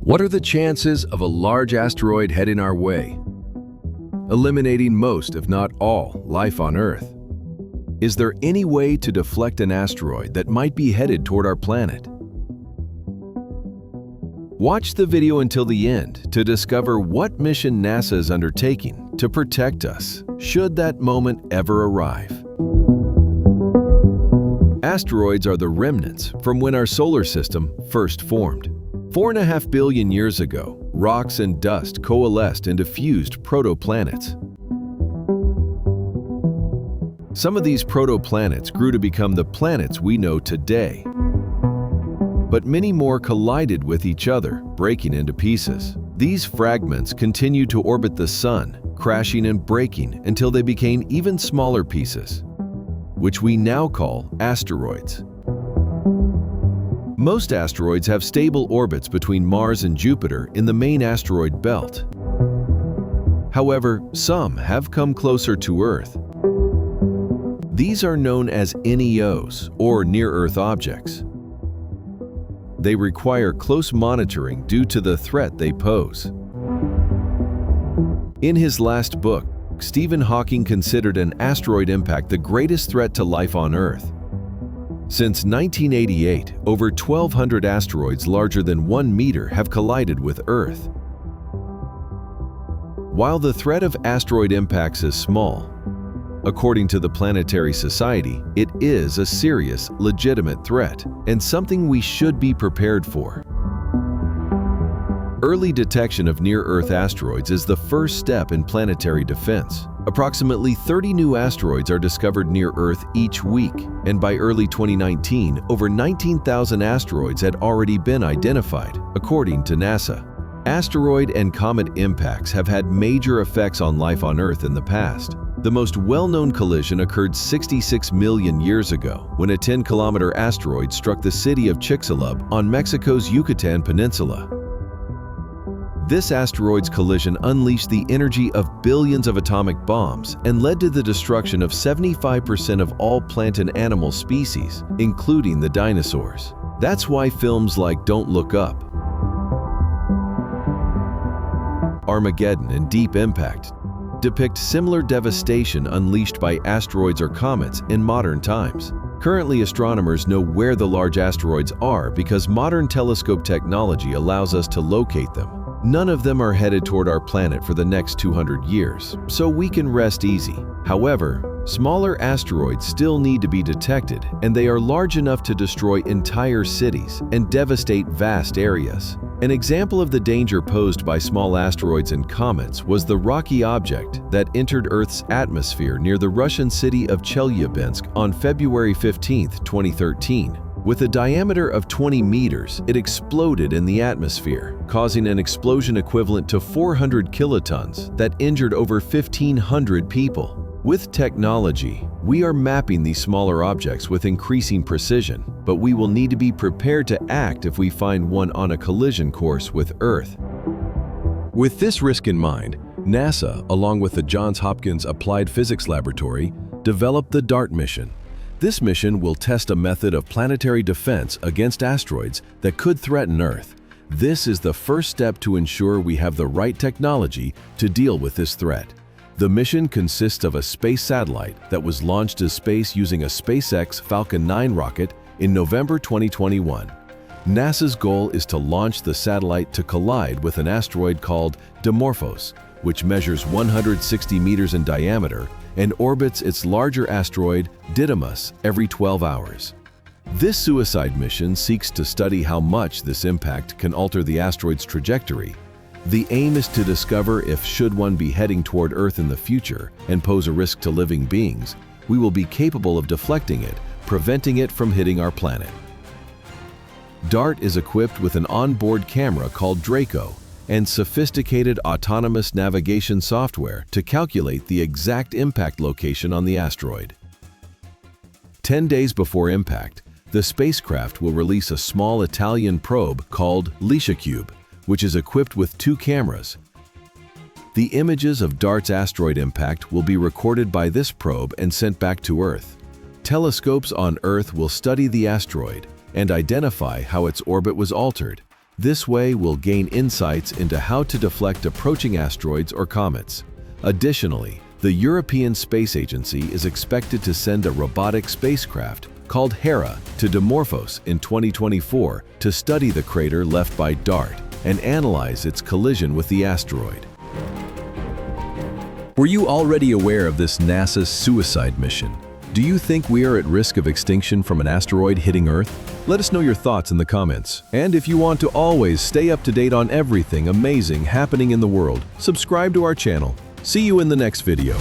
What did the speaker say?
What are the chances of a large asteroid heading our way, eliminating most, if not all, life on Earth? Is there any way to deflect an asteroid that might be headed toward our planet? Watch the video until the end to discover what mission NASA is undertaking to protect us, should that moment ever arrive. Asteroids are the remnants from when our solar system first formed. 4.5 billion years ago, rocks and dust coalesced into fused protoplanets. Some of these protoplanets grew to become the planets we know today. But many more collided with each other, breaking into pieces. These fragments continued to orbit the Sun, crashing and breaking until they became even smaller pieces, which we now call asteroids. Most asteroids have stable orbits between Mars and Jupiter in the main asteroid belt. However, some have come closer to Earth. These are known as NEOs, or near-Earth objects. They require close monitoring due to the threat they pose. In his last book, Stephen Hawking considered an asteroid impact the greatest threat to life on Earth. Since 1988, over 1,200 asteroids larger than 1 meter have collided with Earth. While the threat of asteroid impacts is small, according to the Planetary Society, it is a serious, legitimate threat and something we should be prepared for. Early detection of near-Earth asteroids is the first step in planetary defense. Approximately 30 new asteroids are discovered near Earth each week, and by early 2019, over 19,000 asteroids had already been identified, according to NASA. Asteroid and comet impacts have had major effects on life on Earth in the past. The most well-known collision occurred 66 million years ago, when a 10-kilometer asteroid struck the city of Chicxulub on Mexico's Yucatan Peninsula. This asteroid's collision unleashed the energy of billions of atomic bombs and led to the destruction of 75% of all plant and animal species, including the dinosaurs. That's why films like Don't Look Up, Armageddon, and Deep Impact depict similar devastation unleashed by asteroids or comets in modern times. Currently, astronomers know where the large asteroids are because modern telescope technology allows us to locate them. None of them are headed toward our planet for the next 200 years, so we can rest easy. However, smaller asteroids still need to be detected, and they are large enough to destroy entire cities and devastate vast areas. An example of the danger posed by small asteroids and comets was the rocky object that entered Earth's atmosphere near the Russian city of Chelyabinsk on February 15, 2013. With a diameter of 20 meters, it exploded in the atmosphere, causing an explosion equivalent to 400 kilotons that injured over 1,500 people. With technology, we are mapping these smaller objects with increasing precision, but we will need to be prepared to act if we find one on a collision course with Earth. With this risk in mind, NASA, along with the Johns Hopkins Applied Physics Laboratory, developed the DART mission. This mission will test a method of planetary defense against asteroids that could threaten Earth. This is the first step to ensure we have the right technology to deal with this threat. The mission consists of a space satellite that was launched to space using a SpaceX Falcon 9 rocket in November 2021. NASA's goal is to launch the satellite to collide with an asteroid called Dimorphos, which measures 160 meters in diameter and orbits its larger asteroid, Didymos, every 12 hours. This suicide mission seeks to study how much this impact can alter the asteroid's trajectory. The aim is to discover if, should one be heading toward Earth in the future and pose a risk to living beings, we will be capable of deflecting it, preventing it from hitting our planet. DART is equipped with an onboard camera called Draco and sophisticated autonomous navigation software to calculate the exact impact location on the asteroid. 10 days before impact, the spacecraft will release a small Italian probe called LISIACube, which is equipped with 2 cameras. The images of DART's asteroid impact will be recorded by this probe and sent back to Earth. Telescopes on Earth will study the asteroid and identify how its orbit was altered. This way, we'll gain insights into how to deflect approaching asteroids or comets. Additionally, the European Space Agency is expected to send a robotic spacecraft called Hera to Dimorphos in 2024 to study the crater left by DART and analyze its collision with the asteroid. Were you already aware of this NASA's suicide mission? Do you think we are at risk of extinction from an asteroid hitting Earth? Let us know your thoughts in the comments. And if you want to always stay up to date on everything amazing happening in the world, subscribe to our channel. See you in the next video.